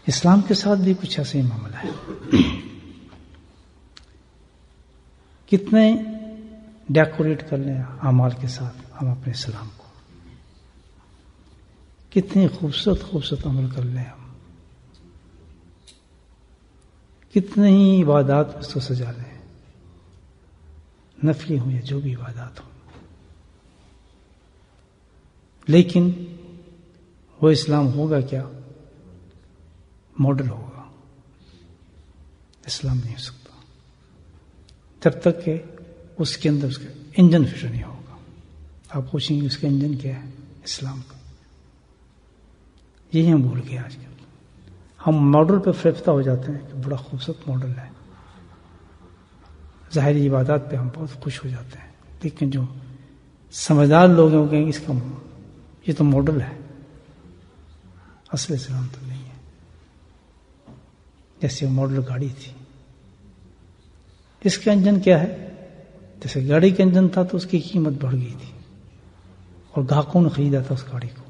اسلام کے ساتھ بھی کچھ ایسا ہی معاملہ ہے. کتنے ڈیکوریٹ کر لیں اعمال کے ساتھ ہم اپنے اسلام کو، کتنے خوبصورت خوبصورت عمل کر لیں ہم، کتنے ہی عبادات اس کو سجا لیں، نفلی ہوں یا جو بھی عبادات ہوں، لیکن وہ اسلام ہوگا کیا؟ ماڈل ہوگا، اسلام نہیں ہو سکتا جب تک کہ اس کے اندر اس کا انجن فٹ نہیں ہوگا. آپ پوچھیں گے اس کا انجن کیا ہے؟ اسلام کا. یہی ہم بھول گئے آج کل. ہم ماڈل پہ فریفتہ ہو جاتے ہیں کہ بڑا خوبصورت ماڈل ہے، ظاہری عبادات پہ ہم بہت خوش ہو جاتے ہیں، لیکن جو سمجھدار لوگ ہیں وہ کہیں گے اس کا یہ تو ماڈل ہے، اصل اسلام تو نہیں ہے. جیسے وہ ماڈل گاڑی تھی، اس کا انجن کیا ہے؟ جیسے گاڑی کا انجن تھا تو اس کی قیمت بڑھ گئی تھی اور گاہکوں نے خریدا تھا اس گاڑی کو.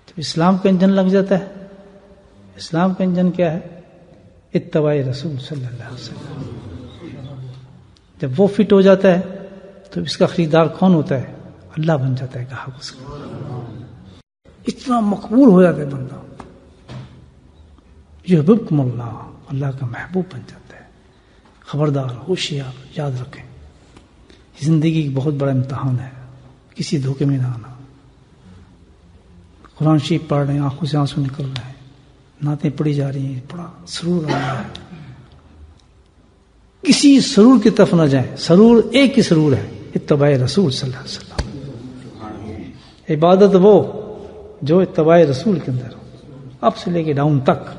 جب اسلام کا انجن لگ جاتا ہے، اسلام کا انجن کیا ہے؟ اتباع رسول صلی اللہ علیہ وسلم. جب وہ فٹ ہو جاتا ہے تو اس کا خریدار کون ہوتا ہے؟ اللہ بن جاتا ہے گاہک اس کا. اتنا مقبول ہو جاتا ہے بندہ، یحببکم اللہ، اللہ کا محبوب بن جاتا ہے. خبردار، ہوشیار، یاد رکھیں زندگی ایک بہت بڑا امتحان ہے، کسی دھوکے میں نہ آنا. قرآن شریف پڑھ رہے ہیں، آنکھوں سے آنسو نکل رہے ہیں، نعتیں پڑھی جا رہی ہیں، بڑا سرور آ رہا ہے. کسی سرور کی طرف نہ جائیں. سرور ایک ہی سرور ہے، اتباع رسول صلی اللہ علیہ وسلم. عبادت وہ جو اتباع رسول کے اندر ہو، اپ سے لے کے ڈاؤن تک،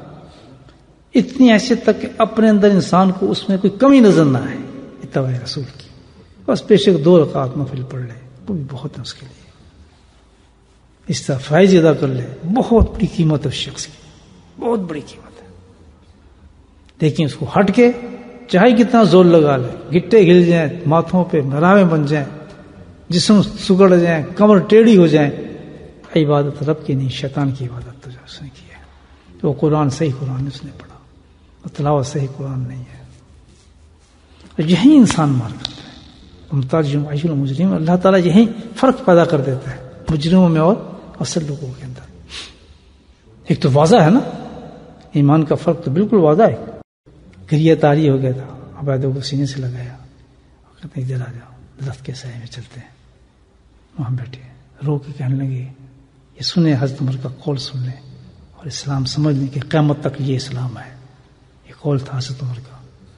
اتنی حیثیت تک کہ اپنے اندر انسان کو اس میں کوئی کمی نظر نہ آئے اتباع رسول کی. بس بے شک 2 رکعت نفل پڑھ لے، وہ بھی بہت ہے اس کے لیے. اس طرح فرائض ادا کر لے، بہت بڑی قیمت ہے اس شخص کی، بہت بڑی قیمت ہے. لیکن اس کو ہٹ کے چاہے کتنا زور لگا لے، گٹے ہل جائیں، ماتھوں پہ مرامیں بن جائیں، جسم سگڑ جائیں، کمر ٹیڑھی ہو جائیں، عبادت رب کی نہیں، شیطان کی عبادت تو جو اس نے کی ہے. وہ قرآن صحیح قرآن اس نے پڑھا، تلاوت صحیح قرآن نہیں ہے. یہی انسان مار کرتا ہے. مترجم عیش المجرم، اللہ تعالیٰ یہی فرق پیدا کر دیتا ہے مجرموں میں اور اصل لوگوں کے اندر. ایک تو واضح ہے نا، ایمان کا فرق تو بالکل واضح ہے. گریہ تاری ہو گیا تھا، عبیدہ کو سینے سے لگایا، کہتے ہیں ادھر آ جاؤ، درخت کے سائے میں چلتے ہیں. وہاں بیٹھے رو کے کہنے لگے یہ سنیں، حضرت عمر کا قول سن لیں اور اسلام سمجھ لیں کہ قیامت تک یہ اسلام ہے. یہ قول تھا حضرت عمر کا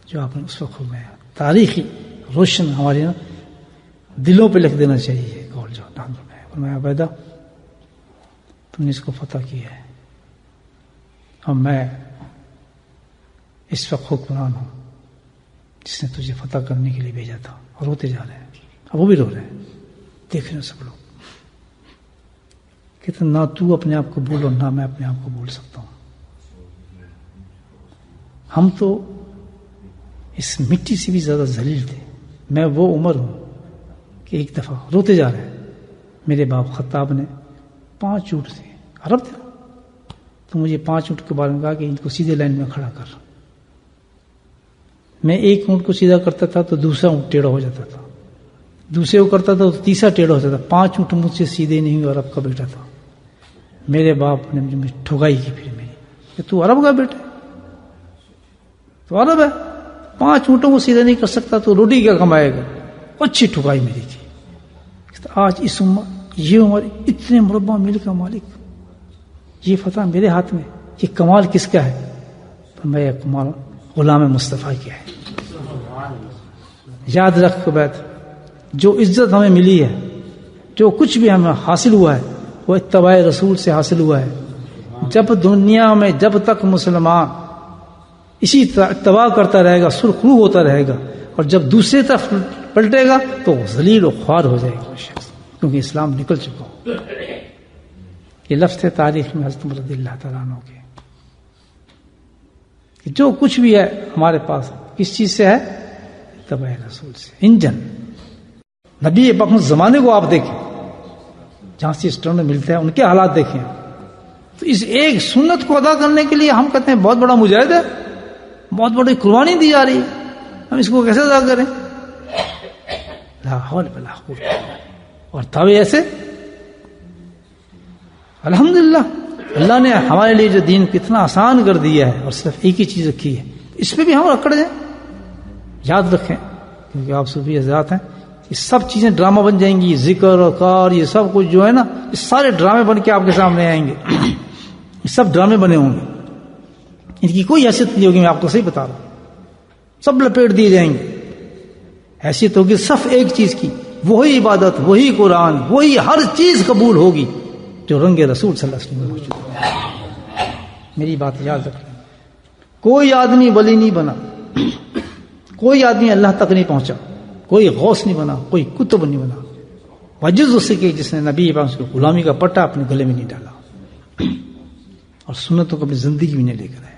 جو آپ نے اس وقت فرمایا. تاریخی روشن ہمارے دلوں پہ لکھ دینا چاہیے یہ قول جو فرمایا عبیدہ تم نے اس کو فتح کیا ہے اور میں اس وقت حکمران ہوں جس نے تجھے فتح کرنے کے لیے بھیجا تھا. اور روتے جا رہے ہیں، اب وہ بھی رو رہے ہیں، دیکھ رہے ہیں سب لوگ. کہتے نہ تو اپنے آپ کو بول اور نہ میں اپنے آپ کو بول سکتا ہوں. ہم تو اس مٹی سے بھی زیادہ ذلیل تھے. میں وہ عمر ہوں کہ ایک دفعہ روتے جا رہے ہیں، میرے باپ خطاب نے 5 اونٹ تھے، عرب تھے، تو مجھے 5 اونٹ کے بارے میں کہا کہ ان کو سیدھے لائن میں کھڑا کر. میں ایک اونٹ کو سیدھا کرتا تھا تو دوسرا اونٹ ٹیڑھا ہو جاتا تھا، دوسرے کو کرتا تھا تو تیسرا ٹیڑھا ہو جاتا تھا. 5 اونٹ مجھ سے سیدھے نہیں ہوئے. عرب کا بیٹا تھا. میرے باپ نے مجھے ٹھگائی کی پھر میری کہ تو عرب کا بیٹا، تو عرب ہے، 5 اونٹوں کو سیدھا نہیں کر سکتا تو روٹی کیا کمائے گا. اچھی ٹھگائی میری تھی. آج اس عمر، یہ عمر، اتنے مربع میل کا مالک، یہ فتح میرے ہاتھ میں. یہ کمال کس کا ہے؟ میں یہ کمال غلام مصطفیٰ کیا ہے. یاد رکھ عبید، جو عزت ہمیں ملی ہے، جو کچھ بھی ہمیں حاصل ہوا ہے، وہ اتباع رسول سے حاصل ہوا ہے. جب دنیا میں جب تک مسلمان اسی طرح اتباع کرتا رہے گا، سرخرو ہوتا رہے گا، اور جب دوسری طرف پلٹے گا تو ذلیل و خوار ہو جائے گا شخص، کیونکہ اسلام نکل چکا ہو. یہ لفظ ہے تاریخ میں حضرت عمر رضی اللہ تعالیٰ عنہ کے کہ جو کچھ بھی ہے ہمارے پاس کس چیز سے ہے؟ اتباع رسول سے. انجن نبی پاک زمانے کو آپ دیکھیں، جہاں سے اسٹرن ملتے ہیں ان کے حالات دیکھیں. تو اس ایک سنت کو ادا کرنے کے لیے ہم کہتے ہیں بہت بڑا مجاہد ہے، بہت بڑی قربانی دی جا رہی ہے، ہم اس کو کیسے ادا کریں؟ لا حول ولا قوت۔ اور تھا بھی ایسے، الحمدللہ اللہ نے ہمارے لیے جو دین کتنا آسان کر دیا ہے، اور صرف ایک ہی چیز رکھی ہے، اس پہ بھی ہم اکڑ جائیں۔ یاد رکھیں، کیونکہ آپ صوفی حضرات ہیں، یہ سب چیزیں ڈرامہ بن جائیں گی، ذکر اور کار یہ سب کچھ جو ہے نا، یہ سارے ڈرامے بن کے آپ کے سامنے آئیں گے، یہ سب ڈرامے بنے ہوں گے، ان کی کوئی حیثیت نہیں ہوگی، میں آپ کو صحیح بتا رہا ہوں، سب لپیٹ دیے جائیں گے۔ حیثیت ہوگی صرف ایک چیز کی، وہی عبادت، وہی قرآن، وہی ہر چیز قبول ہوگی جو رنگ رسول صلی اللہ علیہ وسلم میں موجود ہے۔ میری بات یاد رکھیں، کوئی آدمی ولی نہیں بنا، کوئی آدمی اللہ تک نہیں پہنچا، کوئی غوث نہیں بنا، کوئی کتب نہیں بنا، وجز اس کے جس نے نبی پاک کی غلامی کا پٹا اپنے گلے میں نہیں ڈالا اور سنتوں کو اپنی زندگی میں نہیں لے کر آیا۔